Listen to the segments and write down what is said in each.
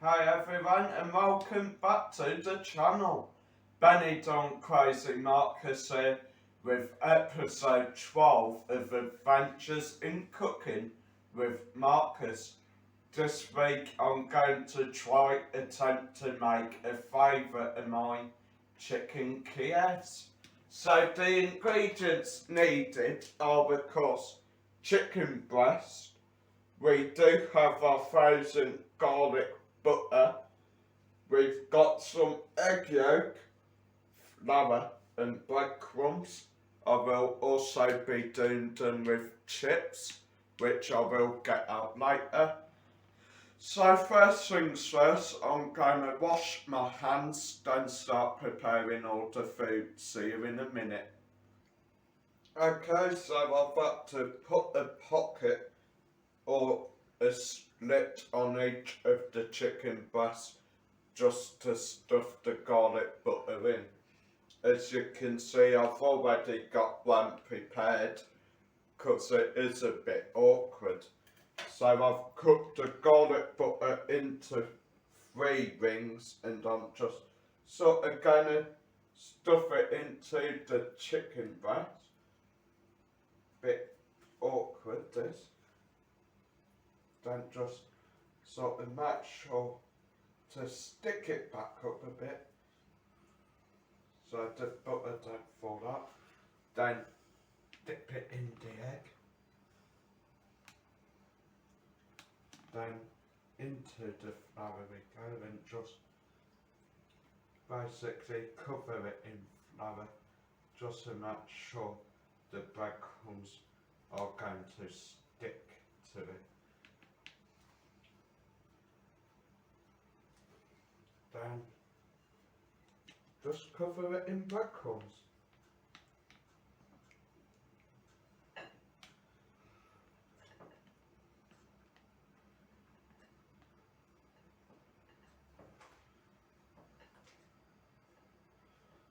Hi everyone and welcome back to the channel. Benny Don Crazy Marcus here with episode 12 of Adventures in Cooking with Marcus. This week I'm going to attempt to make a favourite of mine, chicken Kievs. So the ingredients needed are of course chicken breast. We do have our frozen garlic butter. We've got some egg yolk, flour and breadcrumbs. I will also be doing them with chips, which I will get out later. So first things first, I'm going to wash my hands, then start preparing all the food. See you in a minute. Okay, so I've got to put a pocket or a slit on each of the chicken breasts just to stuff the garlic butter in. As you can see, I've already got one prepared because it is a bit awkward. So I've cooked the garlic butter into 3 rings and I'm just sort of going to stuff it into the chicken breast. Bit awkward this. Then just sort of make sure to stick it back up a bit so the butter don't fall out. Then dip it in the egg. Then into the flour we go and just basically cover it in flour just to make sure the breadcrumbs are going to stick to it. Then just cover it in breadcrumbs.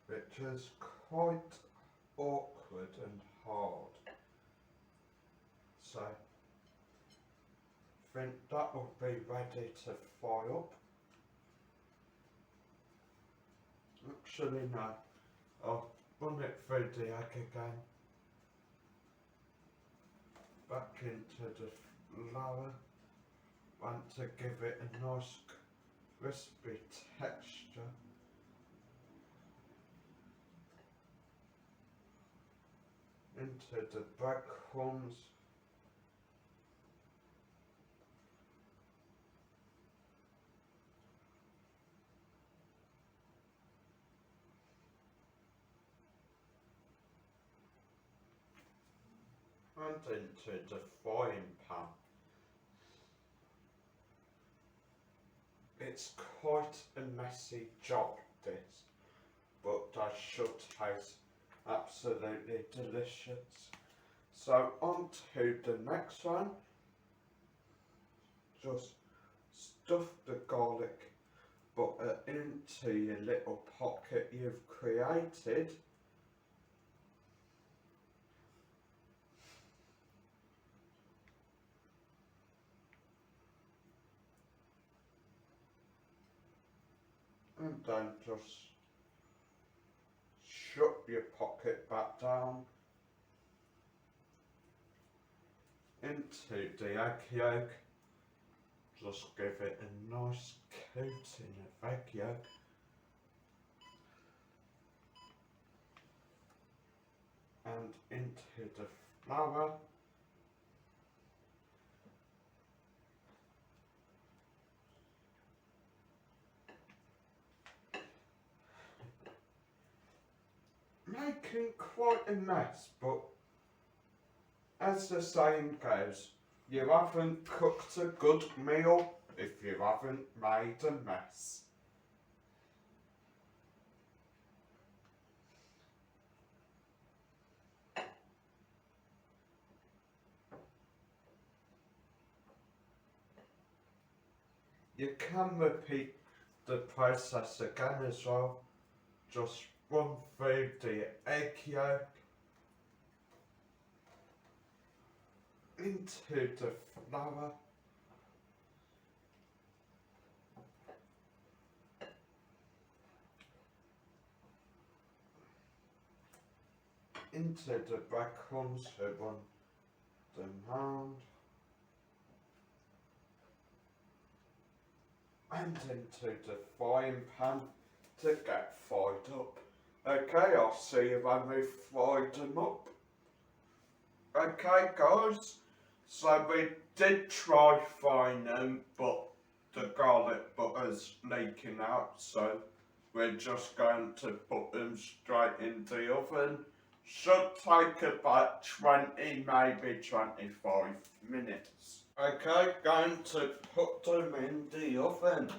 Which is quite awkward and hard. So I think that will be ready to fry up. Actually no, I'll run it through the egg again. Back into the flour. Want to give it a nice crispy texture. Into the breadcrumbs. And into the frying pan. It's quite a messy job this, but that should taste absolutely delicious. So on to the next one. Just stuff the garlic butter into your little pocket you've created. And then just shut your pocket back down into the egg yolk. Just give it a nice coating of egg yolk. And into the flour. Making quite a mess, but as the saying goes, you haven't cooked a good meal if you haven't made a mess. You can repeat the process again as well. Just run through the egg yolk into the flour into the breadcrumbs to run them round and into the frying pan to get fried up. Okay, I'll see you when we've fried them up. Okay guys, so we did try frying them, but the garlic butter's leaking out, so we're just going to put them straight in the oven. Should take about 20, maybe 25 minutes. Okay, going to put them in the oven.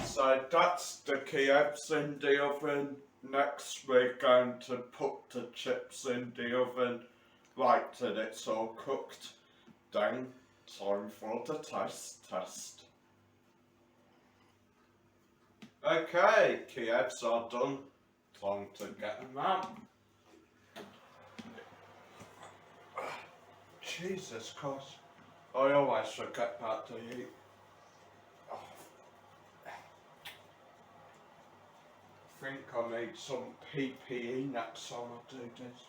So that's the Kievs in the oven. Next we're going to put the chips in the oven, right till it's all cooked. Then time for the taste test. Okay, Kievs are done. Time to get them out. Jesus Christ, I always forget that to eat. I think I need some PPE next time I do this.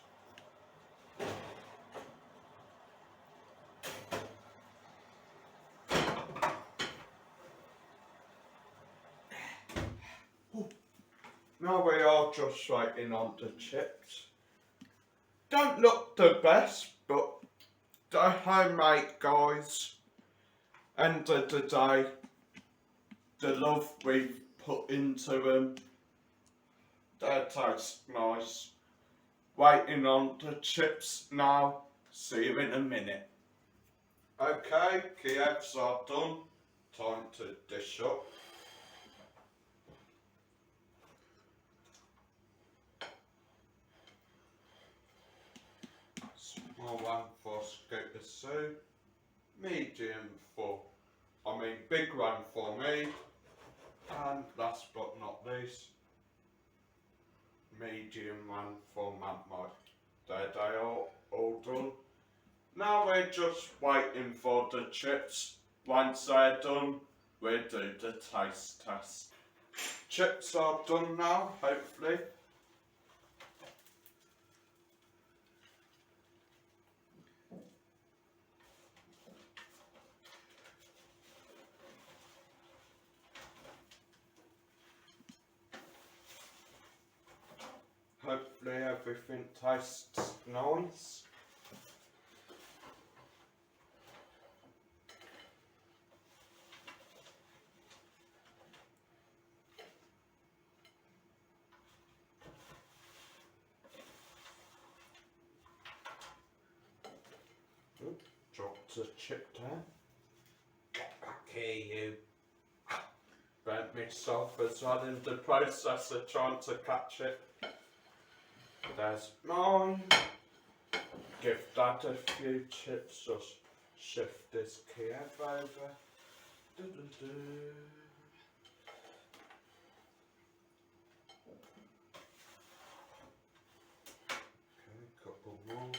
Now we are just waiting on the chips. Don't look the best, but they're homemade, guys. End of the day, the love we've put into them, they taste nice. Waiting on the chips now. See you in a minute. Okay, Kievs are done. Time to dish up. Small one for scoop of soup. Big one for me. And last but not least, medium one for Mike. They are all done. Now we're just waiting for the chips. Once they're done, we'll do the taste test. Chips are done now, hopefully. Hopefully everything tastes nice. Dropped a chip down. Get back here, you. Burnt myself as well in the process of trying to catch it. There's mine. Give Dad a few chips, just shift this Kiev over. Okay, a couple more.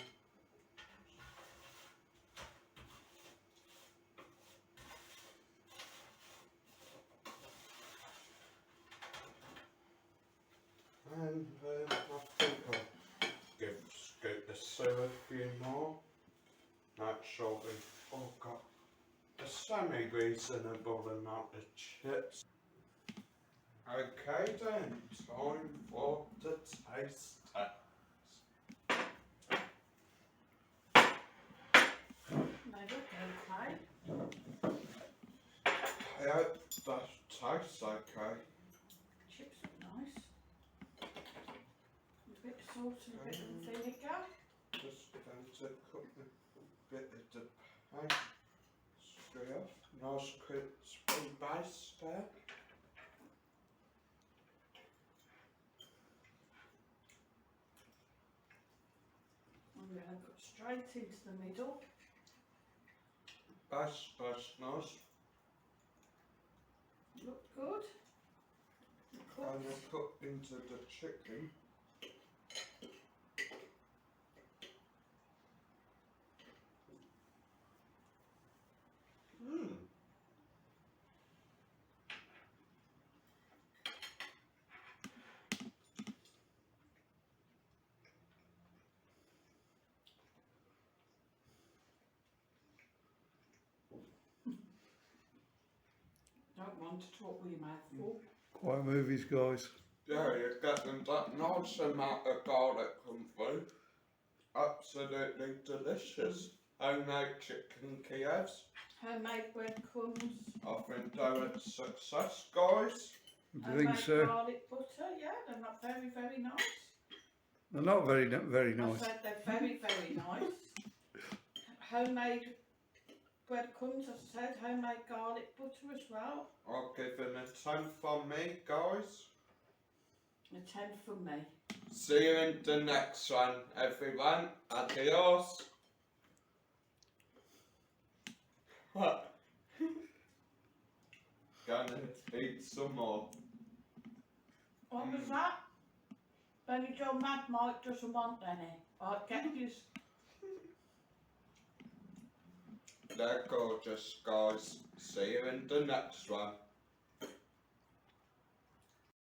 And I think I'll scoop the sew a few more. Make sure we've all got a semi-reasonable amount of chips. Okay then, time for the taste test. They look okay. I hope that tastes okay. Chips look nice. A bit of salt and a bit of vinegar. Just going to cook a bit of the pan straight off. Nice crispy base there. I'm going to put straight into the middle. That's nice. Look good. And I cut into the chicken. one to talk with your mouth full. Quiet movies, guys. Yeah, you're getting that nice amount of garlic come through. Absolutely delicious. Homemade chicken Kievs. Homemade breadcrumbs. I think they're a success, guys. Do you think Homemade so? garlic butter. Yeah, they're not very, very nice. They're not very I nice. said they're very, very nice. Homemade breadcrumbs, as I said, homemade garlic butter as well. I'll give him a 10 from me, guys. A 10 from me. See you in the next one, everyone. Adios. Gonna eat some more. What was that? Benny Joe Mad Mike doesn't want any. I'll get you. They're gorgeous, guys. See you in the next one.